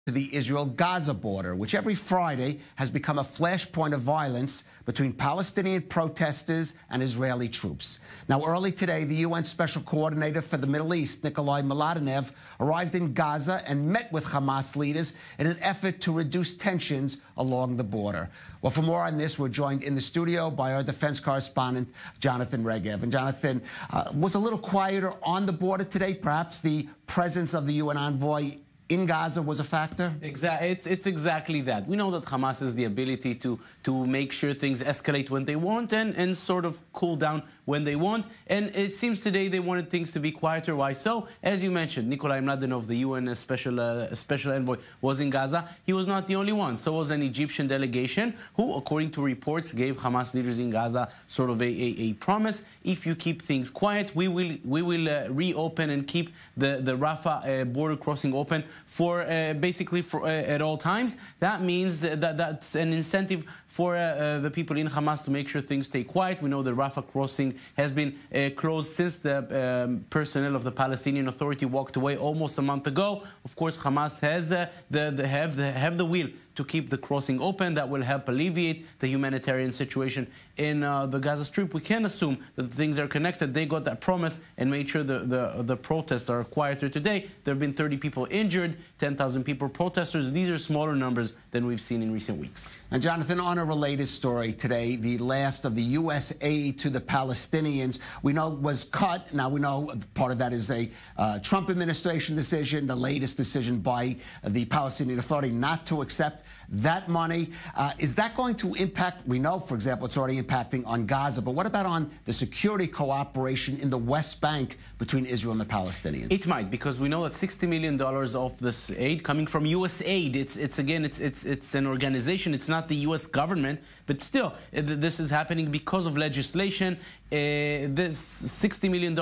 to the Israel-Gaza border, which every Friday has become a flashpoint of violence between Palestinian protesters and Israeli troops. Now, early today, the UN Special Coordinator for the Middle East, Nickolay, Mladenov, arrived in Gaza and met with Hamas leaders in an effort to reduce tensions along the border. Well, for more on this, we're joined in the studio by our defense correspondent, Jonathan Regev. And Jonathan, was a little quieter on the border today. Perhaps the presence of the UN envoy in Gaza was a factor? Exactly. It's exactly that. We know that Hamas has the ability to make sure things escalate when they want and sort of cool down when they want. And it seems today they wanted things to be quieter. Why so? As you mentioned, Nickolay Mladenov, the UN special envoy, was in Gaza. He was not the only one. So was an Egyptian delegation who, according to reports, gave Hamas leaders in Gaza sort of a promise. If you keep things quiet, we will reopen and keep the Rafah border crossing open for basically at all times. That means that's an incentive for the people in Hamas to make sure things stay quiet. We know the Rafah crossing has been closed since the personnel of the Palestinian Authority walked away almost a month ago. Of course, Hamas has the will to keep the crossing open. That will help alleviate the humanitarian situation in the Gaza Strip. We can assume that things are connected. They got that promise and made sure the protests are quieter today. There have been 30 people injured, 10,000 people protesters. These are smaller numbers than we've seen in recent weeks. And Jonathan, on a related story today, the last of the U.S. aid to the Palestinians, we know was cut. Now we know part of that is a Trump administration decision, the latest decision by the Palestinian Authority not to accept that money. Is that going to impact? We know, for example, it's already impacting on Gaza, but what about on the security cooperation in the West Bank between Israel and the Palestinians? It might, because we know that $60 million of this aid coming from U.S. aid. It's an organization. It's not the U.S. government, but still, this is happening because of legislation. This $60 million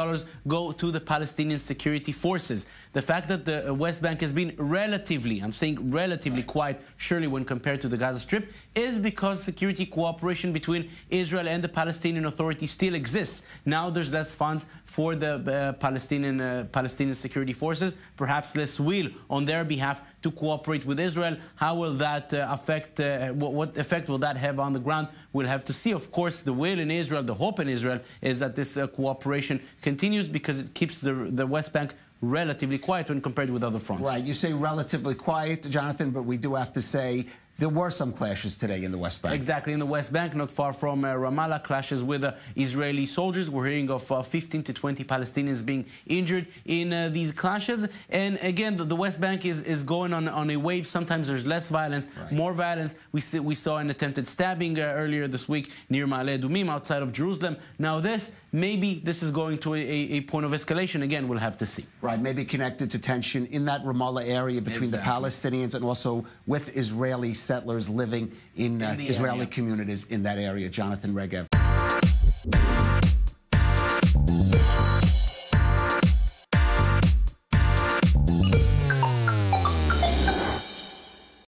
go to the Palestinian security forces. The fact that the West Bank has been relatively, I'm saying relatively quiet, surely when compared to the Gaza Strip, is because security cooperation between Israel and the Palestinian Authority still exists. Now there's less funds for the Palestinian security forces, perhaps less will on their behalf to cooperate with Israel. How will that affect, what effect will that have on the ground? We'll have to see. Of course, the will in Israel, the hope in Israel is that this cooperation continues because it keeps the West Bank relatively quiet when compared with other fronts. Right. You say relatively quiet, Jonathan, but we do have to say there were some clashes today in the West Bank. Exactly, in the West Bank, not far from Ramallah, clashes with Israeli soldiers. We're hearing of 15 to 20 Palestinians being injured in these clashes. And again, the West Bank is going on a wave. Sometimes there's less violence, more violence. We saw an attempted stabbing earlier this week near Ma'ale Adumim, outside of Jerusalem. Now maybe this is going to a point of escalation. Again, we'll have to see. Right, maybe connected to tension in that Ramallah area between the Palestinians and also with Israeli settlers living in Israeli communities in that area. Jonathan Regev.